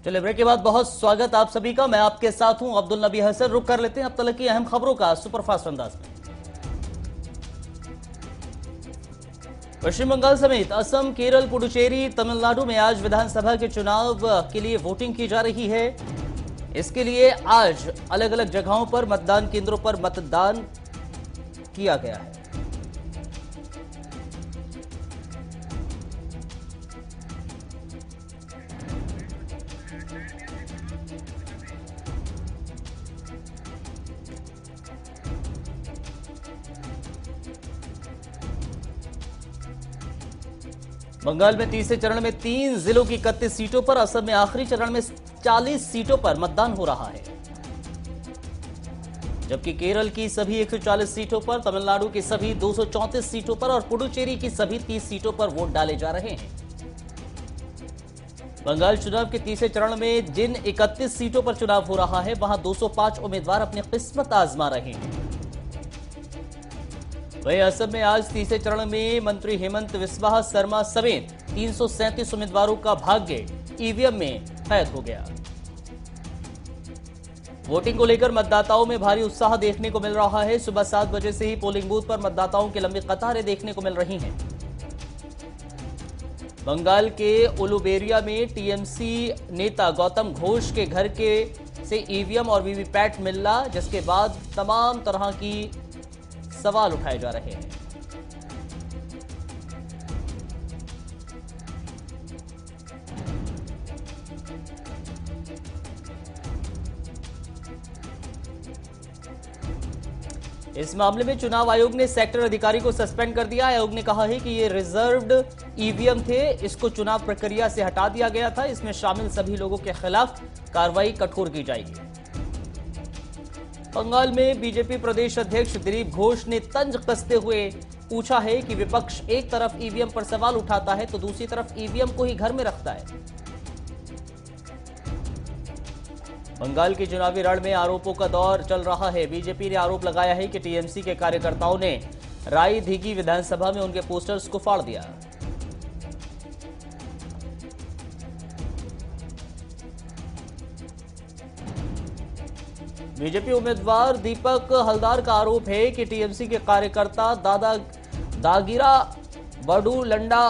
चलिए ब्रेक के बाद बहुत स्वागत आप सभी का। मैं आपके साथ हूं अब्दुल नबी हसन। रुक कर लेते हैं अब तक की अहम खबरों का सुपरफास्ट अंदाज में। पश्चिम बंगाल समेत असम, केरल, पुडुचेरी, तमिलनाडु में आज विधानसभा के चुनाव के लिए वोटिंग की जा रही है। इसके लिए आज अलग अलग जगहों पर मतदान केंद्रों पर मतदान किया गया है। बंगाल में तीसरे चरण में 3 जिलों की 31 सीटों पर, असम में आखिरी चरण में 40 सीटों पर मतदान हो रहा है, जबकि केरल की सभी 140 सीटों पर, तमिलनाडु की सभी 234 सीटों पर और पुडुचेरी की सभी 30 सीटों पर वोट डाले जा रहे हैं। बंगाल चुनाव के तीसरे चरण में जिन 31 सीटों पर चुनाव हो रहा है, वहां 205 उम्मीदवार अपनी किस्मत आजमा रहे हैं। वहीं असम में आज तीसरे चरण में मंत्री हेमंत बिस्वा शर्मा समेत 337 उम्मीदवारों का भाग्य ईवीएम में कैद हो गया। वोटिंग को लेकर मतदाताओं में भारी उत्साह देखने को मिल रहा है। सुबह 7 बजे से ही पोलिंग बूथ पर मतदाताओं की लंबी कतारें देखने को मिल रही हैं। बंगाल के उलुबेरिया में टीएमसी नेता गौतम घोष के घर के से ईवीएम और वीवीपैट मिला, जिसके बाद तमाम तरह की सवाल उठाए जा रहे हैं। इस मामले में चुनाव आयोग ने सेक्टर अधिकारी को सस्पेंड कर दिया। आयोग ने कहा है कि ये रिजर्व्ड ईवीएम थे, इसको चुनाव प्रक्रिया से हटा दिया गया था। इसमें शामिल सभी लोगों के खिलाफ कार्रवाई कठोर की जाएगी। बंगाल में बीजेपी प्रदेश अध्यक्ष दिलीप घोष ने तंज कसते हुए पूछा है कि विपक्ष एक तरफ ईवीएम पर सवाल उठाता है तो दूसरी तरफ ईवीएम को ही घर में रखता है। बंगाल के चुनावी रण में आरोपों का दौर चल रहा है। बीजेपी ने आरोप लगाया है कि टीएमसी के कार्यकर्ताओं ने रायधीगी विधानसभा में उनके पोस्टर्स को फाड़ दिया। बीजेपी उम्मीदवार दीपक हलदार का आरोप है कि टीएमसी के कार्यकर्ता दागिरा बडूलंडा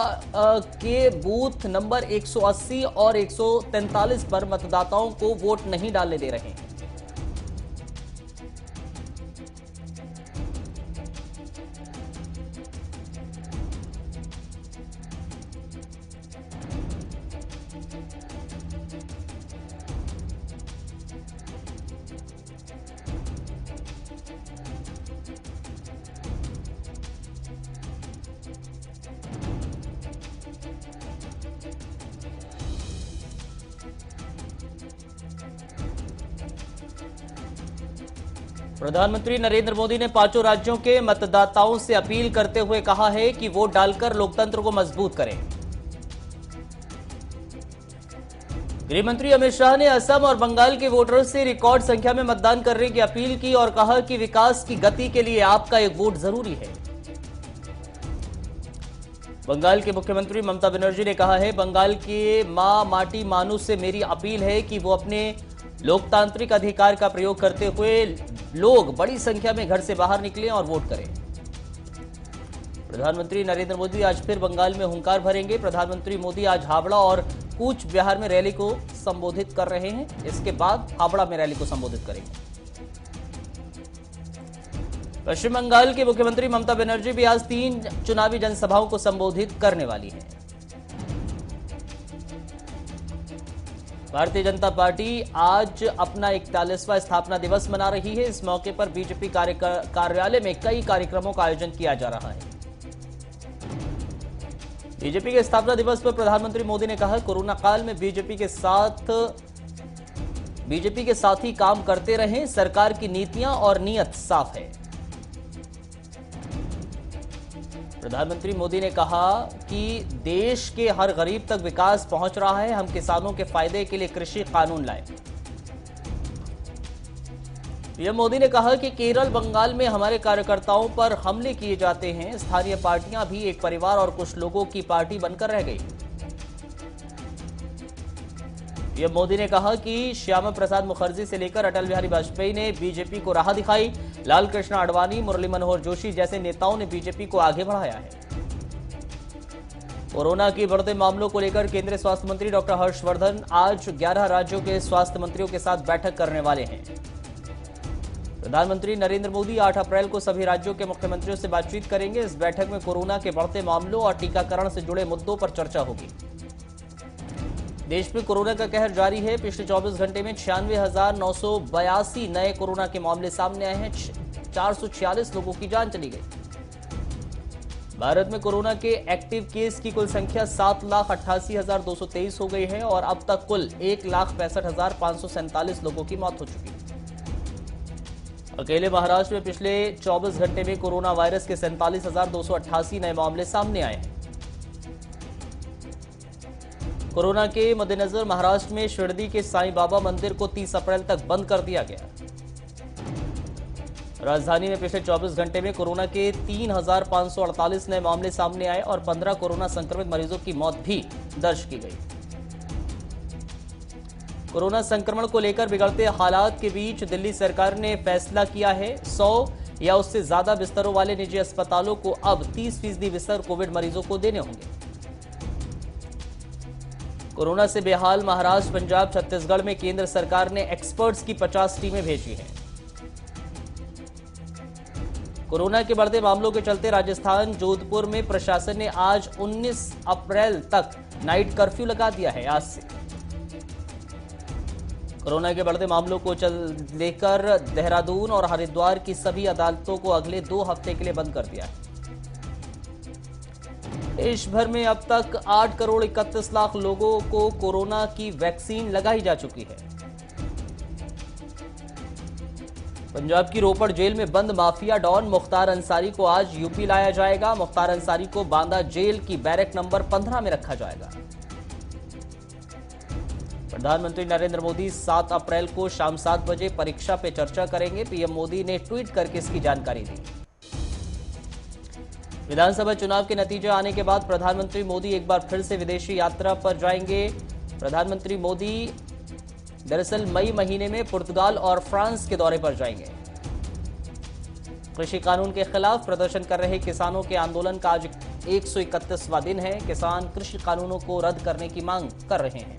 के बूथ नंबर 180 और 143 पर मतदाताओं को वोट नहीं डालने दे रहे हैं। प्रधानमंत्री नरेंद्र मोदी ने पांचों राज्यों के मतदाताओं से अपील करते हुए कहा है कि वोट डालकर लोकतंत्र को मजबूत करें। गृह मंत्री अमित शाह ने असम और बंगाल के वोटर्स से रिकॉर्ड संख्या में मतदान करने की अपील की और कहा कि विकास की गति के लिए आपका एक वोट जरूरी है। बंगाल के मुख्यमंत्री ममता बनर्जी ने कहा है, बंगाल के मां माटी मानुष से मेरी अपील है कि वो अपने लोकतांत्रिक अधिकार का प्रयोग करते हुए लोग बड़ी संख्या में घर से बाहर निकलें और वोट करें। प्रधानमंत्री नरेंद्र मोदी आज फिर बंगाल में हुंकार भरेंगे। प्रधानमंत्री मोदी आज हावड़ा और कूच बिहार में रैली को संबोधित कर रहे हैं। इसके बाद हावड़ा में रैली को संबोधित करेंगे। पश्चिम बंगाल के मुख्यमंत्री ममता बनर्जी भी आज 3 चुनावी जनसभाओं को संबोधित करने वाली है। भारतीय जनता पार्टी आज अपना 41वां स्थापना दिवस मना रही है। इस मौके पर बीजेपी कार्यालय में कई कार्यक्रमों का आयोजन किया जा रहा है। बीजेपी के स्थापना दिवस पर प्रधानमंत्री मोदी ने कहा, कोरोना काल में बीजेपी के साथ ही काम करते रहें। सरकार की नीतियां और नीयत साफ है। प्रधानमंत्री मोदी ने कहा कि देश के हर गरीब तक विकास पहुंच रहा है। हम किसानों के फायदे के लिए कृषि कानून लाए। पीएम मोदी ने कहा कि केरल, बंगाल में हमारे कार्यकर्ताओं पर हमले किए जाते हैं। स्थानीय पार्टियां भी एक परिवार और कुछ लोगों की पार्टी बनकर रह गई। पीएम मोदी ने कहा कि श्यामा प्रसाद मुखर्जी से लेकर अटल बिहारी वाजपेयी ने बीजेपी को राह दिखाई। लाल कृष्ण आडवाणी, मुरली मनोहर जोशी जैसे नेताओं ने बीजेपी को आगे बढ़ाया है। कोरोना के बढ़ते मामलों को लेकर केंद्रीय स्वास्थ्य मंत्री डॉक्टर हर्षवर्धन आज 11 राज्यों के स्वास्थ्य मंत्रियों के साथ बैठक करने वाले हैं। प्रधानमंत्री नरेंद्र मोदी 8 अप्रैल को सभी राज्यों के मुख्यमंत्रियों से बातचीत करेंगे। इस बैठक में कोरोना के बढ़ते मामलों और टीकाकरण से जुड़े मुद्दों पर चर्चा होगी। देश में कोरोना का कहर जारी है। पिछले 24 घंटे में 96,982 नए कोरोना के मामले सामने आए हैं। 446 लोगों की जान चली गई। भारत में कोरोना के एक्टिव केस की कुल संख्या 7,88,223 हो गई है और अब तक कुल 1,65,547 लोगों की मौत हो चुकी है। अकेले महाराष्ट्र में पिछले 24 घंटे में कोरोना वायरस के 47,288 नए मामले सामने आए हैं। कोरोना के मद्देनजर महाराष्ट्र में शिरडी के साईं बाबा मंदिर को 30 अप्रैल तक बंद कर दिया गया। राजधानी में पिछले 24 घंटे में कोरोना के 3,548 नए मामले सामने आए और 15 कोरोना संक्रमित मरीजों की मौत भी दर्ज की गई। कोरोना संक्रमण को लेकर बिगड़ते हालात के बीच दिल्ली सरकार ने फैसला किया है 100 या उससे ज्यादा बिस्तरों वाले निजी अस्पतालों को अब 30% बिस्तर कोविड मरीजों को देने होंगे। कोरोना से बेहाल महाराष्ट्र, पंजाब, छत्तीसगढ़ में केंद्र सरकार ने एक्सपर्ट्स की 50 टीमें भेजी हैं। कोरोना के बढ़ते मामलों के चलते राजस्थान जोधपुर में प्रशासन ने आज 19 अप्रैल तक नाइट कर्फ्यू लगा दिया है। आज से कोरोना के बढ़ते मामलों को लेकर देहरादून और हरिद्वार की सभी अदालतों को अगले 2 हफ्ते के लिए बंद कर दिया है। देश भर में अब तक 8 करोड़ 31 लाख लोगों को कोरोना की वैक्सीन लगाई जा चुकी है। पंजाब की रोपड़ जेल में बंद माफिया डॉन मुख्तार अंसारी को आज यूपी लाया जाएगा। मुख्तार अंसारी को बांदा जेल की बैरक नंबर 15 में रखा जाएगा। प्रधानमंत्री नरेंद्र मोदी 7 अप्रैल को शाम 7 बजे परीक्षा पे चर्चा करेंगे। पीएम मोदी ने ट्वीट करके इसकी जानकारी दी। विधानसभा चुनाव के नतीजे आने के बाद प्रधानमंत्री मोदी एक बार फिर से विदेशी यात्रा पर जाएंगे। प्रधानमंत्री मोदी दरअसल मई महीने में पुर्तगाल और फ्रांस के दौरे पर जाएंगे। कृषि कानून के खिलाफ प्रदर्शन कर रहे किसानों के आंदोलन का आज 131वां दिन है। किसान कृषि कानूनों को रद्द करने की मांग कर रहे हैं।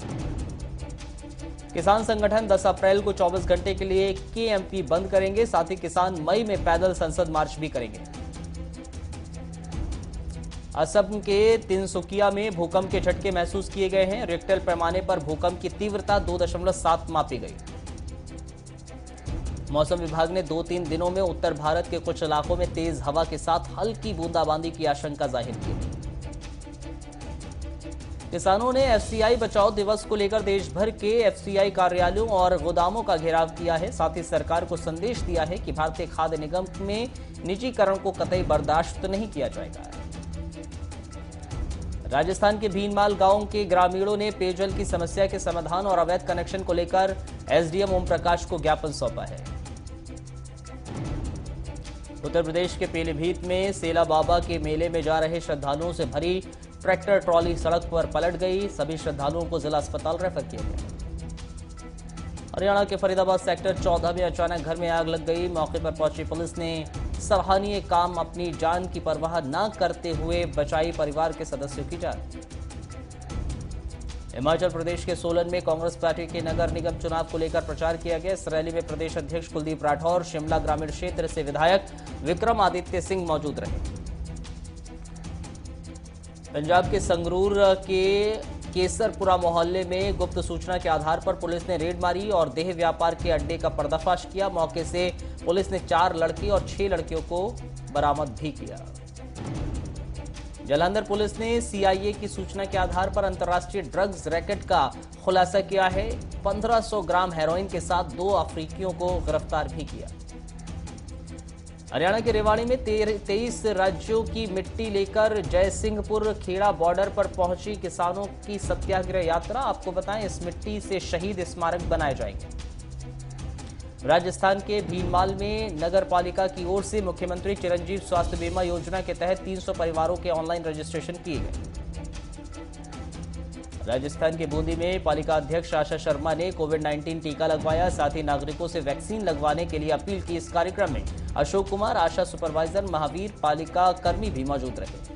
किसान संगठन 10 अप्रैल को 24 घंटे के लिए केएमपी बंद करेंगे। साथ ही किसान मई में पैदल संसद मार्च भी करेंगे। असम के तिनसुकिया में भूकंप के झटके महसूस किए गए हैं। रिक्टर पैमाने पर भूकंप की तीव्रता 2.7 मापी गई। मौसम विभाग ने 2-3 दिनों में उत्तर भारत के कुछ इलाकों में तेज हवा के साथ हल्की बूंदाबांदी की आशंका जाहिर की है। किसानों ने एफसीआई बचाओ दिवस को लेकर देश भर के एफसीआई कार्यालयों और गोदामों का घेराव किया है। साथ ही सरकार को संदेश दिया है कि भारतीय खाद्य निगम में निजीकरण को कतई बर्दाश्त नहीं किया जाएगा। राजस्थान के भीनमाल गांव के ग्रामीणों ने पेयजल की समस्या के समाधान और अवैध कनेक्शन को लेकर एसडीएम ओम प्रकाश को ज्ञापन सौंपा है। उत्तर प्रदेश के पीलीभीत में सेला बाबा के मेले में जा रहे श्रद्धालुओं से भरी ट्रैक्टर ट्रॉली सड़क पर पलट गई। सभी श्रद्धालुओं को जिला अस्पताल रेफर किया गया। हरियाणा के फरीदाबाद सेक्टर 14 में अचानक घर में आग लग गई। मौके पर पहुंची पुलिस ने सराहनीय काम अपनी जान की परवाह न करते हुए बचाई परिवार के सदस्यों की जान। हिमाचल प्रदेश के सोलन में कांग्रेस पार्टी के नगर निगम चुनाव को लेकर प्रचार किया गया। इस रैली में प्रदेश अध्यक्ष कुलदीप राठौर, शिमला ग्रामीण क्षेत्र से विधायक विक्रमादित्य सिंह मौजूद रहे। पंजाब के संगरूर के केसरपुरा मोहल्ले में गुप्त सूचना के आधार पर पुलिस ने रेड मारी और देह व्यापार के अड्डे का पर्दाफाश किया। मौके से पुलिस ने 4 लड़के और 6 लड़कियों को बरामद भी किया। जालंधर पुलिस ने सीआईए की सूचना के आधार पर अंतर्राष्ट्रीय ड्रग्स रैकेट का खुलासा किया है। 1500 ग्राम हेरोइन के साथ 2 अफ्रीकियों को गिरफ्तार भी किया। हरियाणा के रेवाड़ी में 23 राज्यों की मिट्टी लेकर जयसिंहपुर खेड़ा बॉर्डर पर पहुंची किसानों की सत्याग्रह यात्रा। आपको बताएं, इस मिट्टी से शहीद स्मारक बनाए जाएंगे। राजस्थान के भीनमाल में नगर पालिका की ओर से मुख्यमंत्री चिरंजीव स्वास्थ्य बीमा योजना के तहत 300 परिवारों के ऑनलाइन रजिस्ट्रेशन किए गए। राजस्थान के बूंदी में पालिका अध्यक्ष आशा शर्मा ने कोविड-19 टीका लगवाया। साथ ही नागरिकों से वैक्सीन लगवाने के लिए अपील की। इस कार्यक्रम में अशोक कुमार, आशा सुपरवाइजर, महावीर, पालिका कर्मी भी मौजूद रहे।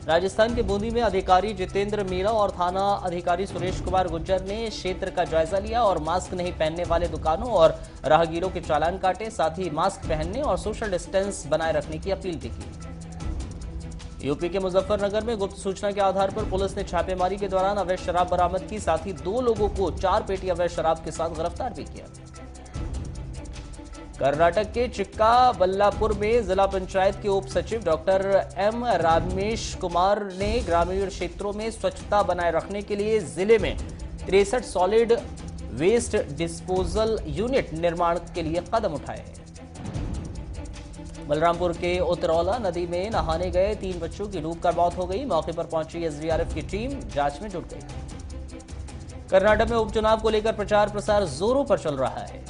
राजस्थान के बूंदी में अधिकारी जितेंद्र मीणा और थाना अधिकारी सुरेश कुमार गुज्जर ने क्षेत्र का जायजा लिया और मास्क नहीं पहनने वाले दुकानों और राहगीरों के चालान काटे। साथ ही मास्क पहनने और सोशल डिस्टेंस बनाए रखने की अपील भी की। यूपी के मुजफ्फरनगर में गुप्त सूचना के आधार पर पुलिस ने छापेमारी के दौरान अवैध शराब बरामद की। साथ ही 2 लोगों को 4 पेटी अवैध शराब के साथ गिरफ्तार भी किया। कर्नाटक के चिक्काबल्लापुर में जिला पंचायत के उप सचिव डॉक्टर एम रामेश कुमार ने ग्रामीण क्षेत्रों में स्वच्छता बनाए रखने के लिए जिले में 63 सॉलिड वेस्ट डिस्पोजल यूनिट निर्माण के लिए कदम उठाए हैं। बलरामपुर के उतरौला नदी में नहाने गए 3 बच्चों की डूबकर मौत हो गई। मौके पर पहुंची एसडीआरएफ की टीम जांच में जुट गई। कर्नाटक में उपचुनाव को लेकर प्रचार प्रसार जोरों पर चल रहा है।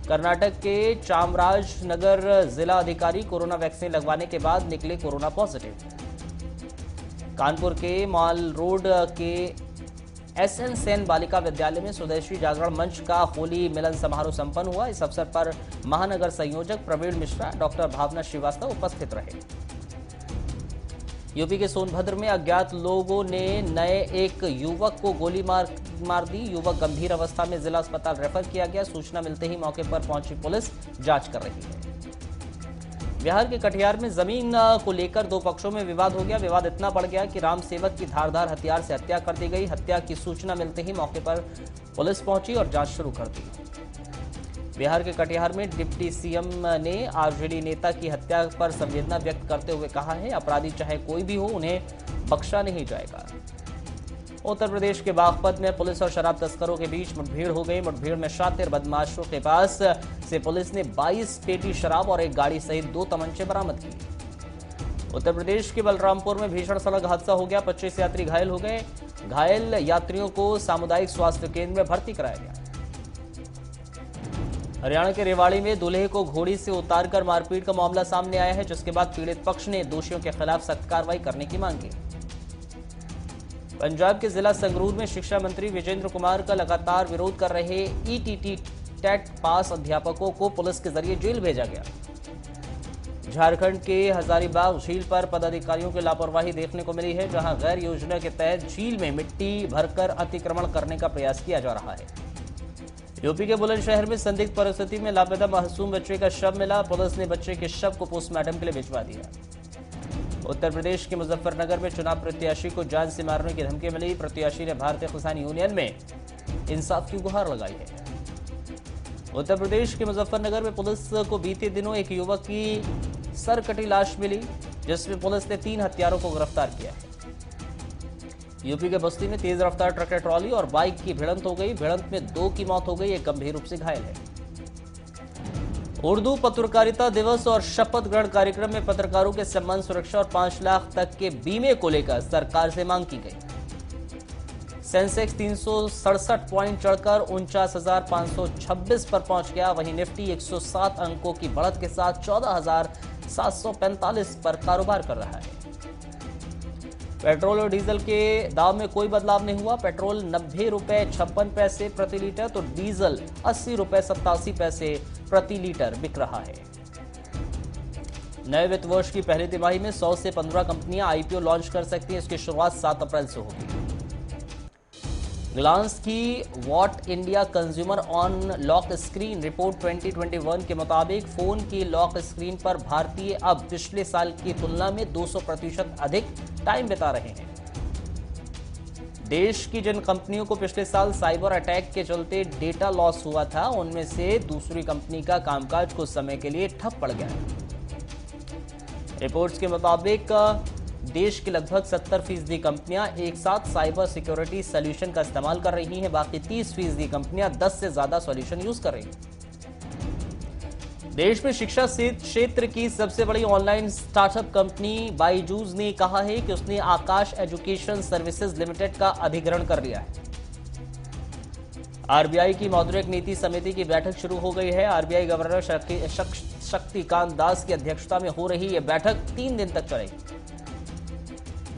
कर्नाटक के चामराजनगर जिला अधिकारी कोरोना वैक्सीन लगवाने के बाद निकले कोरोना पॉजिटिव। कानपुर के मॉल रोड के एसएन सेन बालिका विद्यालय में स्वदेशी जागरण मंच का होली मिलन समारोह संपन्न हुआ। इस अवसर पर महानगर संयोजक प्रवीण मिश्रा, डॉक्टर भावना श्रीवास्तव उपस्थित रहे। यूपी के सोनभद्र में अज्ञात लोगों ने नए एक युवक को गोली मार दी। युवक गंभीर अवस्था में जिला अस्पताल रेफर किया गया। सूचना मिलते ही मौके पर पहुंची पुलिस जांच कर रही है। बिहार के कटिहार में जमीन को लेकर 2 पक्षों में विवाद हो गया। विवाद इतना बढ़ गया कि राम सेवक की धारदार हथियार से हत्या कर दी गई। हत्या की सूचना मिलते ही मौके पर पुलिस पहुंची और जांच शुरू कर दी। बिहार के कटिहार में डिप्टी सीएम ने आरजेडी नेता की हत्या पर संवेदना व्यक्त करते हुए कहा है, अपराधी चाहे कोई भी हो, उन्हें बख्शा नहीं जाएगा। उत्तर प्रदेश के बागपत में पुलिस और शराब तस्करों के बीच मुठभेड़ हो गई। मुठभेड़ में शातिर बदमाशों के पास से पुलिस ने 22 पेटी शराब और एक गाड़ी सहित 2 तमंचे बरामद किए। उत्तर प्रदेश के बलरामपुर में भीषण सड़क हादसा हो गया। 25 यात्री घायल हो गए। घायल यात्रियों को सामुदायिक स्वास्थ्य केंद्र में भर्ती कराया गया। हरियाणा के रेवाड़ी में दूल्हे को घोड़ी से उतारकर मारपीट का मामला सामने आया है, जिसके बाद पीड़ित पक्ष ने दोषियों के खिलाफ सख्त कार्रवाई करने की मांग की। पंजाब के जिला संगरूर में शिक्षा मंत्री विजेंद्र कुमार का लगातार विरोध कर रहे ईटीटी टेट पास अध्यापकों को पुलिस के जरिए जेल भेजा गया। झारखंड के हजारीबाग झील पर पदाधिकारियों की लापरवाही देखने को मिली है, जहां गैर योजना के तहत झील में मिट्टी भरकर अतिक्रमण करने का प्रयास किया जा रहा है। यूपी के बुलंदशहर में संदिग्ध परिस्थिति में लापता मासूम बच्चे का शव मिला। पुलिस ने बच्चे के शव को पोस्टमार्टम के लिए भिजवा दिया। उत्तर प्रदेश के मुजफ्फरनगर में चुनाव प्रत्याशी को जान से मारने की धमकी मिली। प्रत्याशी ने भारतीय किसान यूनियन में इंसाफ की गुहार लगाई है। उत्तर प्रदेश के मुजफ्फरनगर में पुलिस को बीते दिनों एक युवक की सरकटी लाश मिली, जिसमें पुलिस ने 3 हत्यारों को गिरफ्तार किया है। यूपी के बस्ती में तेज रफ्तार ट्रैक्टर ट्रॉली और बाइक की भिड़ंत हो गई। भिड़ंत में 2 की मौत हो गई, एक गंभीर रूप से घायल है। उर्दू पत्रकारिता दिवस और शपथ ग्रहण कार्यक्रम में पत्रकारों के सम्मान, सुरक्षा और 5 लाख तक के बीमे को लेकर सरकार से मांग की गई। सेंसेक्स 367 पॉइंट चढ़कर 49,526 पर पहुंच गया। वहीं निफ्टी 107 अंकों की बढ़त के साथ 14,745 पर कारोबार कर रहा है। पेट्रोल और डीजल के दाम में कोई बदलाव नहीं हुआ। पेट्रोल 90 रुपए 56 पैसे प्रति लीटर तो डीजल 80 रुपए 87 पैसे प्रति लीटर बिक रहा है। नए वित्त वर्ष की पहली तिमाही में 100 से 15 कंपनियां आईपीओ लॉन्च कर सकती हैं। इसकी शुरुआत 7 अप्रैल से होगी। ग्लांस की what India consumer on lock screen report 2021 के मुताबिक फोन की लॉक स्क्रीन पर भारतीय अब पिछले साल की तुलना में 200% अधिक टाइम बिता रहे हैं। देश की जिन कंपनियों को पिछले साल साइबर अटैक के चलते डेटा लॉस हुआ था, उनमें से दूसरी कंपनी का कामकाज कुछ समय के लिए ठप पड़ गया है। रिपोर्ट्स के मुताबिक देश की लगभग 70% कंपनियां एक साथ साइबर सिक्योरिटी सॉल्यूशन का इस्तेमाल कर रही हैं। बाकी 30% कंपनियां 10 से ज्यादा सॉल्यूशन यूज कर रही हैं। देश में शिक्षा क्षेत्र की सबसे बड़ी ऑनलाइन स्टार्टअप कंपनी बायजूस ने कहा है कि उसने आकाश एजुकेशन सर्विसेज लिमिटेड का अधिग्रहण कर लिया है। आरबीआई की मौद्रिक नीति समिति की बैठक शुरू हो गई है। आरबीआई गवर्नर शक्तिकांत दास की अध्यक्षता में हो रही यह बैठक 3 दिन तक चलेगी।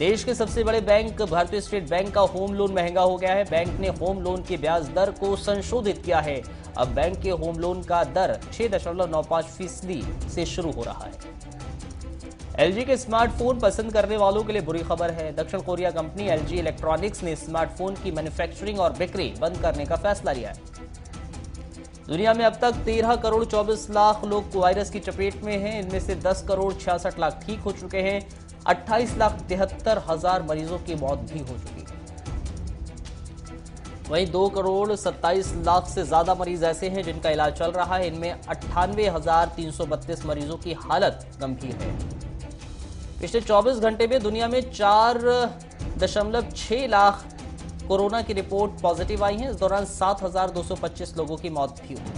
देश के सबसे बड़े बैंक भारतीय स्टेट बैंक का होम लोन महंगा हो गया है। बैंक ने होम लोन की ब्याज दर को संशोधित किया है। अब बैंक के होम लोन का दर 6.95% से शुरू हो रहा है। एलजी के स्मार्टफोन पसंद करने वालों के लिए बुरी खबर है। दक्षिण कोरिया कंपनी एलजी इलेक्ट्रॉनिक्स ने स्मार्टफोन की मैन्युफैक्चरिंग और बिक्री बंद करने का फैसला लिया है। दुनिया में अब तक 13 करोड़ 24 लाख लोग वायरस की चपेट में हैं। इनमें से 10 करोड़ 66 लाख ठीक हो चुके हैं। 28 लाख 73 हजार मरीजों की मौत भी हो चुकी है। वहीं 2 करोड़ 27 लाख से ज्यादा मरीज ऐसे हैं जिनका इलाज चल रहा है। इनमें 98,332 मरीजों की हालत गंभीर है। पिछले 24 घंटे में दुनिया में 4.6 लाख कोरोना की रिपोर्ट पॉजिटिव आई है। इस दौरान 7,225 लोगों की मौत भी हुई।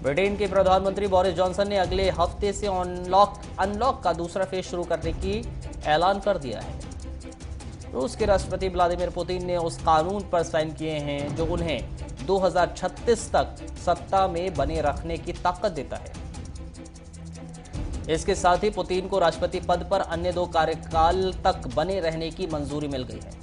ब्रिटेन के प्रधानमंत्री बोरिस जॉनसन ने अगले हफ्ते से अनलॉक का दूसरा फेज शुरू करने की ऐलान कर दिया है। रूस के राष्ट्रपति व्लादिमीर पुतिन ने उस कानून पर साइन किए हैं जो उन्हें 2036 तक सत्ता में बने रखने की ताकत देता है। इसके साथ ही पुतिन को राष्ट्रपति पद पर अन्य 2 कार्यकाल तक बने रहने की मंजूरी मिल गई है।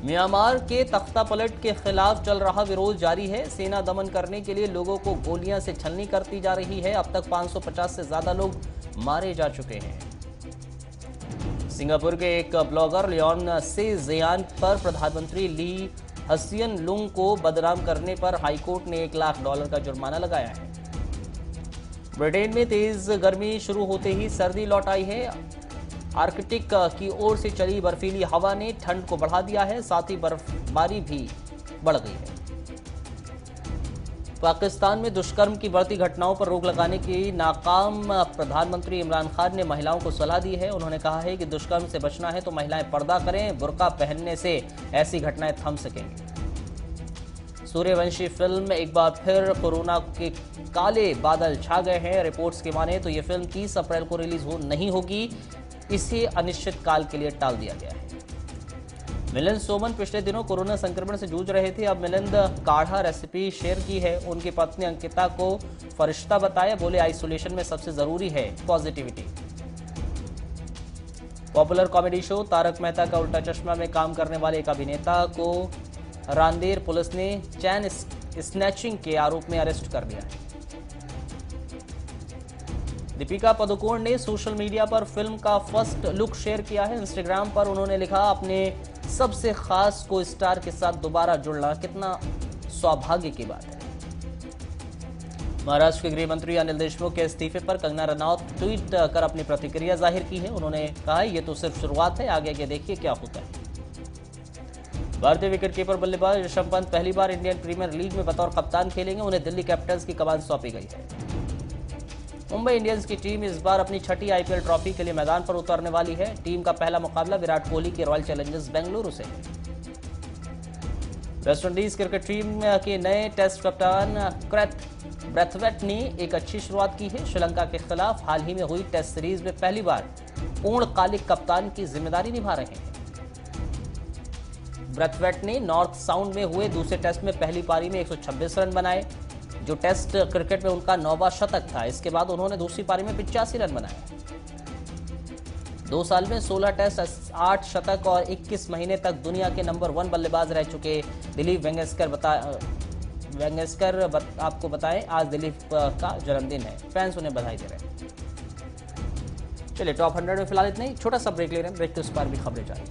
म्यांमार के तख्तापलट के खिलाफ चल रहा विरोध जारी है। सेना दमन करने के लिए लोगों को गोलियां से छलनी करती जा रही है। अब तक 550 से ज्यादा लोग मारे जा चुके हैं। सिंगापुर के एक ब्लॉगर लियोन से जियान पर प्रधानमंत्री ली हसियन लुंग को बदनाम करने पर हाईकोर्ट ने $1 लाख का जुर्माना लगाया है। ब्रिटेन में तेज गर्मी शुरू होते ही सर्दी लौट आई है। आर्कटिक की ओर से चली बर्फीली हवा ने ठंड को बढ़ा दिया है, साथ ही बर्फबारी भी बढ़ गई है। पाकिस्तान में दुष्कर्म की बढ़ती घटनाओं पर रोक लगाने की नाकाम प्रधानमंत्री इमरान खान ने महिलाओं को सलाह दी है। उन्होंने कहा है कि दुष्कर्म से बचना है तो महिलाएं पर्दा करें, बुर्का पहनने से ऐसी घटनाएं थम सकेंगी। सूर्यवंशी फिल्म एक बार फिर कोरोना के काले बादल छा गए हैं। रिपोर्ट्स की माने तो यह फिल्म 30 अप्रैल को रिलीज नहीं होगी। इसे अनिश्चित काल के लिए टाल दिया गया है। मिलिंद सोमन पिछले दिनों कोरोना संक्रमण से जूझ रहे थे। अब मिलिंद काढ़ा रेसिपी शेयर की है। उनकी पत्नी अंकिता को फरिश्ता बताया। बोले आइसोलेशन में सबसे जरूरी है positivity. Popular comedy show Taarak Mehta ka Ooltah चश्मा में काम करने वाले एक अभिनेता को रांदेर पुलिस ने चैन स्नैचिंग के आरोप में अरेस्ट कर लिया है। दीपिका पादुकोण ने सोशल मीडिया पर फिल्म का फर्स्ट लुक शेयर किया है। इंस्टाग्राम पर उन्होंने लिखा, अपने सबसे खास को स्टार के साथ दोबारा जुड़ना कितना सौभाग्य की बात है। महाराष्ट्र के गृह मंत्री अनिल देशमुख के इस्तीफे पर कंगना रनौत ट्वीट कर अपनी प्रतिक्रिया जाहिर की है। उन्होंने कहा, यह तो सिर्फ शुरुआत है, आगे के देखिए क्या होता है। भारतीय विकेटकीपर बल्लेबाज ऋषभ पंत पहली बार इंडियन प्रीमियर लीग में बतौर कप्तान खेलेंगे। उन्हें दिल्ली कैपिटल्स की कमान सौंपी गई है। मुंबई इंडियंस की टीम इस बार अपनी 6ठी आईपीएल ट्रॉफी के लिए मैदान पर उतरने वाली है। टीम का पहला मुकाबला विराट कोहली के रॉयल चैलेंजर्स बेंगलुरु से है। वेस्टइंडीज क्रिकेट टीम के नए टेस्ट कप्तान क्रेथ ब्रैथवेट ने एक अच्छी शुरुआत की है। श्रीलंका के खिलाफ हाल ही में हुई टेस्ट सीरीज में पहली बार पूर्णकालिक कप्तान की जिम्मेदारी निभा रहे हैं। ब्रैथवेट ने नॉर्थ साउंड में हुए दूसरे टेस्ट में पहली पारी में 126 रन बनाए, जो टेस्ट क्रिकेट में उनका 9वां शतक था। इसके बाद उन्होंने दूसरी पारी में 85 रन बनाए। 2 साल में 16 टेस्ट, 8 शतक और 21 महीने तक दुनिया के नंबर 1 बल्लेबाज रह चुके दिलीप वेंगसरकर आपको बताएं, आज दिलीप का जन्मदिन है। फैंस उन्हें बधाई दे रहे हैं। चलिए, टॉप 100 में फिलहाल इतना ही। छोटा सा ब्रेक ले रहे हैं। ब्रेक के उस पार भी खबरें जारी।